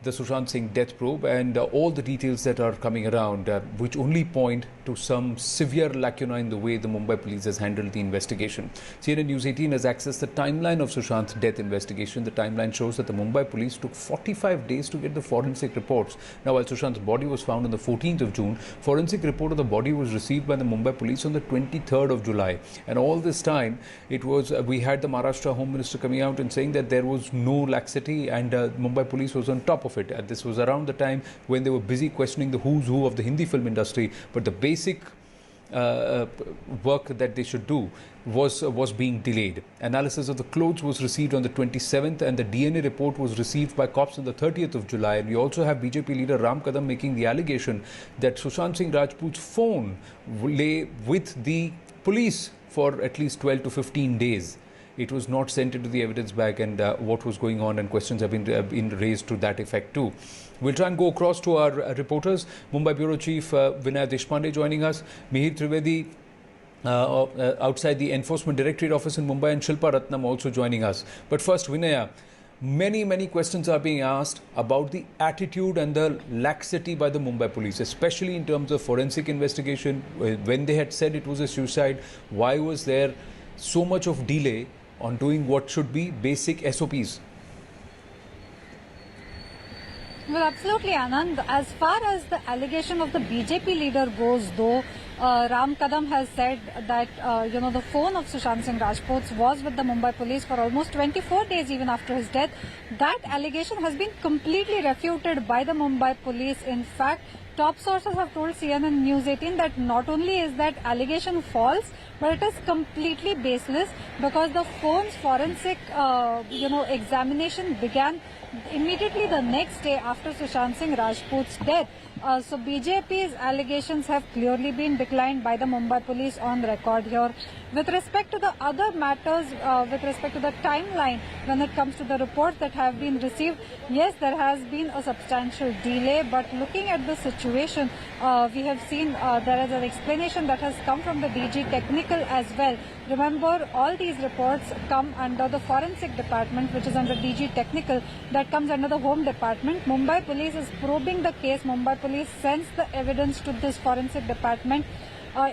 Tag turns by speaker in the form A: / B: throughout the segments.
A: the Sushant Singh death probe and all the details that are coming around, which only point to some severe lacuna in the way the Mumbai police has handled the investigation. CNN News 18 has accessed the timeline of Sushant's death investigation. The timeline shows that the Mumbai police took 45 days to get the forensic reports. Now, while Sushant's body was found on the 14th of June, forensic report of the body was received by the Mumbai police on the 23rd of July. And all this time, it was we had the Maharashtra Home Minister coming out and saying that there was no laxity, and Mumbai police was on top of it. And this was around the time when they were busy questioning the who's who of the Hindi film industry. But the basic work that they should do was being delayed. Analysis of the clothes was received on the 27th, and the DNA report was received by cops on the 30th of July. And we also have BJP leader Ram Kadam making the allegation that Sushant Singh Rajput's phone lay with the police for at least 12 to 15 days. It was not sent into the evidence bag, and what was going on, and questions have been raised to that effect too. We'll try and go across to our reporters. Mumbai Bureau Chief Vinay Deshpande joining us, Mihir Trivedi outside the Enforcement Directorate office in Mumbai, and Shilpa Ratnam also joining us. But first, Vinaya, many questions are being asked about the attitude and the laxity by the Mumbai police, especially in terms of forensic investigation. When they had said it was a suicide, why was there so much of delay on doing what should be basic SOPs?
B: Well, absolutely, Anand. As far as the allegation of the BJP leader goes, though, Ram Kadam has said that, the phone of Sushant Singh Rajput was with the Mumbai police for almost 24 days even after his death. That allegation has been completely refuted by the Mumbai police. In fact, top sources have told CNN News 18 that not only is that allegation false, but it is completely baseless, because the phone's forensic, examination began immediately the next day after Sushant Singh Rajput's death. So BJP's allegations have clearly been declined by the Mumbai police on record here. With respect to the other matters, with respect to the timeline, when it comes to the reports that have been received, yes, there has been a substantial delay, but looking at the situation, we have seen there is an explanation that has come from the DG Technical as well. Remember, all these reports come under the Forensic Department, which is under DG Technical, that comes under the Home Department. Mumbai Police is probing the case. Mumbai Police sends the evidence to this Forensic Department.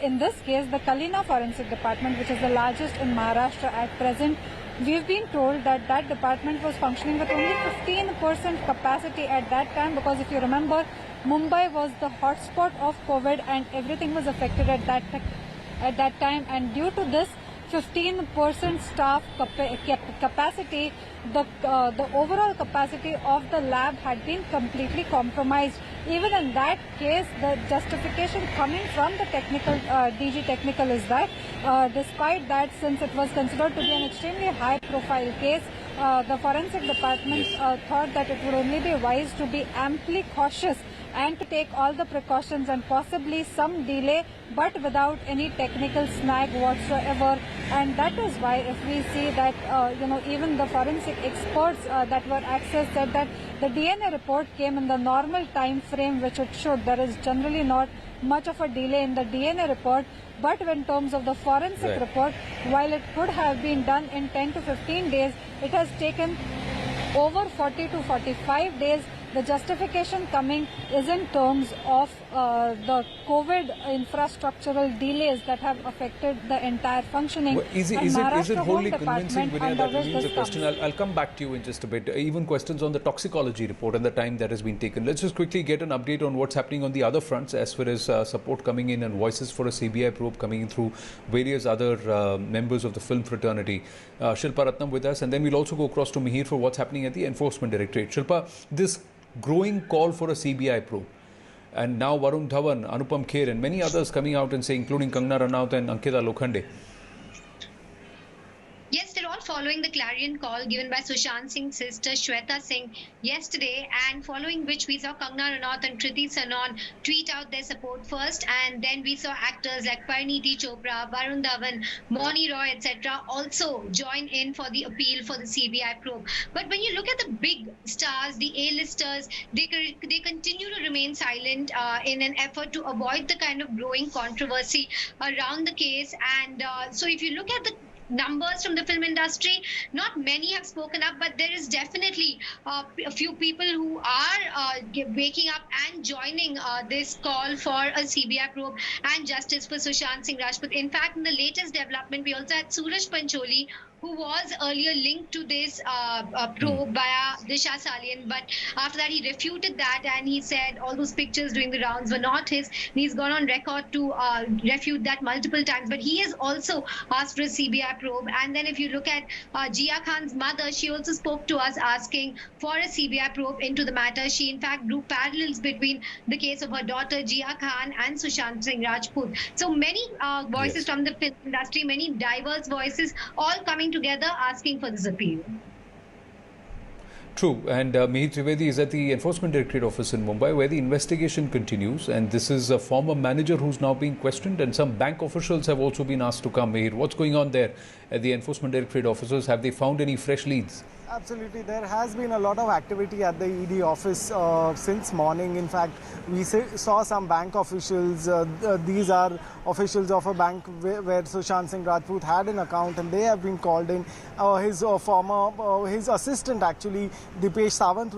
B: In this case, the Kalina Forensic Department, which is the largest in Maharashtra at present. We've been told that that department was functioning with only 15% capacity at that time, because if you remember, Mumbai was the hotspot of COVID and everything was affected at that time, and due to this 15% staff capacity, the overall capacity of the lab had been completely compromised. Even in that case, the justification coming from the technical DG Technical is that despite that, since it was considered to be an extremely high-profile case, the Forensic Department thought that it would only be wise to be amply cautious and to take all the precautions, and possibly some delay, but without any technical snag whatsoever. And that is why, if we see that, even the forensic experts that were accessed said that the DNA report came in the normal time frame which it should. There is generally not much of a delay in the DNA report, but in terms of the forensic report, while it could have been done in 10 to 15 days, it has taken over 40 to 45 days. The justification coming is in terms of the COVID infrastructural delays that have affected the entire functioning.
A: Well, is it wholly convincing, Vinay? That remains a question. I'll come back to you in just a bit. Even questions on the toxicology report and the time that has been taken. Let's just quickly get an update on what's happening on the other fronts, as far as support coming in and voices for a CBI probe coming in through various other members of the film fraternity. Shilpa Ratnam with us, and then we'll also go across to Mihir for what's happening at the Enforcement Directorate. Shilpa, this growing call for a CBI probe, and now Varun Dhawan, Anupam Kher and many others coming out and saying, including Kangana Ranaut and Ankita Lokhande.
C: Yes, they're all following the clarion call given by Sushant Singh's sister Shweta Singh yesterday, and following which we saw Kangana Ranaut and Kriti Sanon tweet out their support first, and then we saw actors like Parineeti Chopra, Varun Dhawan, Moni Roy, etc. also join in for the appeal for the CBI probe. But when you look at the big stars, the A-listers, they continue to remain silent in an effort to avoid the kind of growing controversy around the case. And so if you look at the numbers from the film industry. Not many have spoken up, but there is definitely a few people who are waking up and joining this call for a CBI probe and justice for Sushant Singh Rajput. In fact, in the latest development, we also had Suraj Pancholi, who was earlier linked to this probe via Disha Salian, but after that he refuted that and he said all those pictures during the rounds were not his. And he's gone on record to refute that multiple times, but he has also asked for a CBI probe. And then if you look at Jia Khan's mother, she also spoke to us asking for a CBI probe into the matter. She in fact drew parallels between the case of her daughter Jia Khan and Sushant Singh Rajput. So many voices from the film industry, many diverse voices, all coming together asking for this appeal.
A: True, and Mihir Trivedi is at the Enforcement Directorate Office in Mumbai, where the investigation continues, and this is a former manager who's now being questioned, and some bank officials have also been asked to come. Mihir, what's going on there at the Enforcement Directorate offices? Have they found any fresh leads?
D: Absolutely. There has been a lot of activity at the ED office since morning. In fact, we saw some bank officials. These are officials of a bank where Sushant Singh Rajput had an account, and they have been called in. His assistant actually, Dipesh Sawant,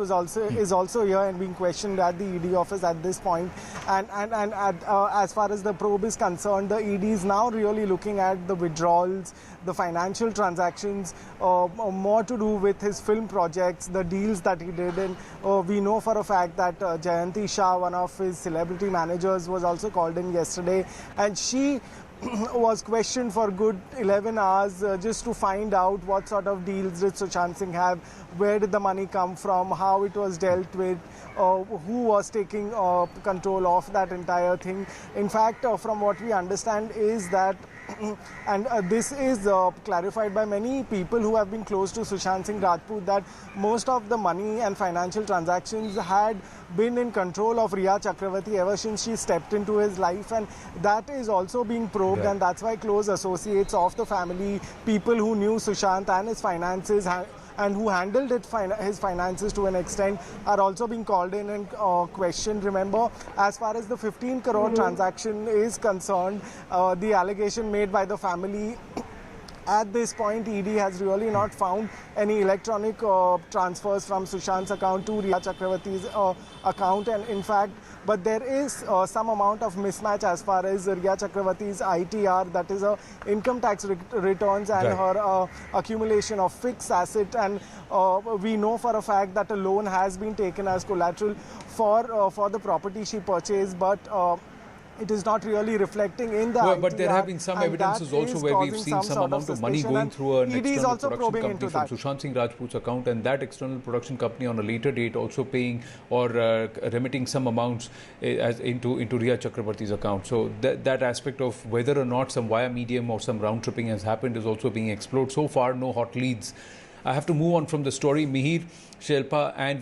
D: is also here and being questioned at the ED office at this point. And as far as the probe is concerned, the ED is now really looking at the withdrawals, the financial transactions, more to do with his film projects, the deals that he did. And we know for a fact that Jayanti Shah, one of his celebrity managers, was also called in yesterday, and she was questioned for good 11 hours just to find out what sort of deals did Sushant Singh have, where did the money come from, how it was dealt with, who was taking control of that entire thing. In fact, from what we understand is that and this is clarified by many people who have been close to Sushant Singh Rajput, that most of the money and financial transactions had been in control of Riya Chakravarti ever since she stepped into his life, and that is also being probed. And that's why close associates of the family, people who knew Sushant and his finances and who handled his finances to an extent, are also being called in and questioned. Remember, as far as the 15 crore transaction is concerned, the allegation made by the family, at this point, ED has really not found any electronic transfers from Sushant's account to Riya Chakravarti's account. And in fact, but there is some amount of mismatch as far as Riya Chakravarti's ITR, that is income tax returns, and her accumulation of fixed asset. And we know for a fact that a loan has been taken as collateral for the property she purchased, but it is not really reflecting in the ITR,
A: but there have been some evidences also where we've seen some amount of money going through an external production company from Sushant Singh Rajput's account, and that external production company on a later date also paying or remitting some amounts into Riya Chakravarti's account. So that aspect of whether or not some wire medium or some round tripping has happened is also being explored. So far, no hot leads. I have to move on from the story. Mihir, Shilpa and